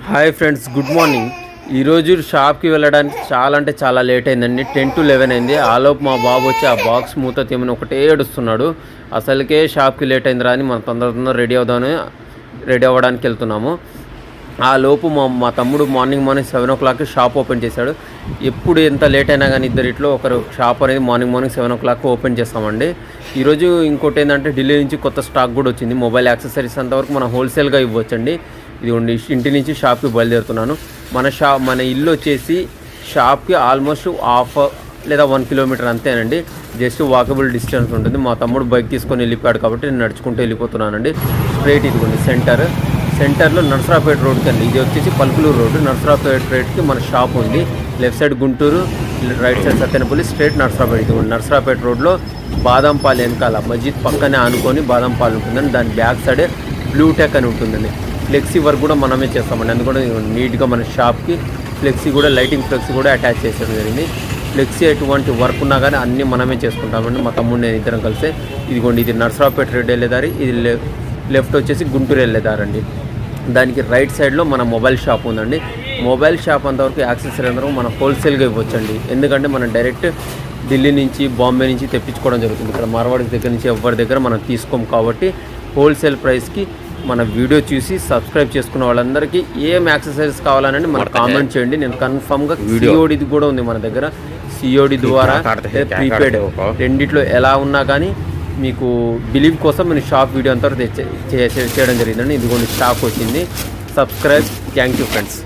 Hi friends, good morning. ఈరోజు షాప్కి వెళ్ళడానికి చాలా లేట్ అయిందండి. 10 to 11 అయింది. ఆలోపు మా బాబు వచ్చి ఆ బాక్స్ మూత తీమని ఒకటే ఏడుస్తున్నాడు. అసలుకే షాప్కి లేట్ అయిందిరా అని మనం తొందరగా రెడీ అవ్వడానికి వెళ్తున్నాము. ఆ లోపు మా తమ్ముడు మార్నింగ్ 7 o'clock షాప్ ఓపెన్ చేశాడు. ఎప్పుడు ఎంత లేట్ అయినా కానీ ఇద్దరిట్లో ఒకరు షాప్ అనేది మార్నింగ్ 7 o'clock ఓపెన్ చేస్తామండి. ఈరోజు ఇంకోటి ఏంటంటే ఢిల్లీ నుంచి కొత్త స్టాక్ కూడా వచ్చింది. మొబైల్ యాక్సెసరీస్ అంతవరకు మనం హోల్సేల్గా ఇవ్వచ్చండి. ఇది ఇంటి నుంచి షాప్కి బయలుదేరుతున్నాను. మన ఇల్లు వచ్చేసి షాప్కి ఆల్మోస్ట్ హాఫ్ లేదా 1 kilometer అంతేనండి. జస్ట్ వాకబుల్ డిస్టెన్స్ ఉంటుంది. మా తమ్ముడు బైక్ తీసుకొని వెళ్ళిపోయాడు కాబట్టి నేను నడుచుకుంటూ వెళ్ళిపోతున్నానండి. స్ట్రైట్ ఇదిగోండి సెంటర్లో నర్సరాపేట రోడ్కి అండి. ఇది వచ్చేసి పల్కులూరు రోడ్డు. నర్సరాపేటకి మన షాప్ ఉంది. Left side Guntur, right side Sattenapalli, straight Narasaraopet. ఇదిగోండి నర్సరాపేట రోడ్లో బాదంపాలు వెనకాల మస్జిద్ పక్కనే ఆనుకొని బాదంపాలు ఉంటుందండి. దాని బ్యాక్ సైడే బ్లూటెక్ అని ఉంటుందండి. ఫ్లెక్సీ వర్క్ కూడా మనమే చేస్తామండి. అందుకని నీట్గా మన షాప్కి ఫ్లెక్సీ కూడా లైటింగ్ ఫ్లెక్సీ కూడా అటాచ్ చేసేది జరిగింది. ఫ్లెక్సీ ఎటువంటి వర్క్ ఉన్నా కానీ అన్నీ మనమే చేసుకుంటామండి. మా తమ్ముడు నేను ఇద్దరం కలిసి. ఇదిగోండి ఇది నర్సరాపేట రోడ్ వెళ్ళేదారి, ఇది లెఫ్ట్ వచ్చేసి గుంటూరు వెళ్ళేదారండి. దానికి రైట్ సైడ్లో మన మొబైల్ షాప్ ఉందండి. మొబైల్ షాప్ అంతవరకు యాక్సెసరీ అందరూ మనం హోల్సేల్గా ఇవ్వచ్చండి. ఎందుకంటే మనం డైరెక్ట్ ఢిల్లీ నుంచి బాంబే నుంచి తెప్పించుకోవడం జరుగుతుంది. ఇక్కడ మార్వాడి దగ్గర నుంచి ఎవరి దగ్గర మనం తీసుకోం కాబట్టి హోల్సేల్ ప్రైస్కి మన వీడియో చూసి సబ్స్క్రైబ్ చేసుకున్న వాళ్ళందరికీ ఏం యాక్సెసరీస్ కావాలనండి మనం కామెంట్ చేయండి. నేను కన్ఫర్మ్గా సిఓడిది కూడా ఉంది మన దగ్గర. సిఓడి ద్వారా ప్రీపెయిడ్ రెండిట్లో ఎలా ఉన్నా కానీ మీకు బిలీవ్ కోసం నేను షాప్ వీడియో అంతా చేయడం జరిగిందండి. ఇదిగోండి స్టాక్ వచ్చింది. సబ్స్క్రైబ్. Thank you friends.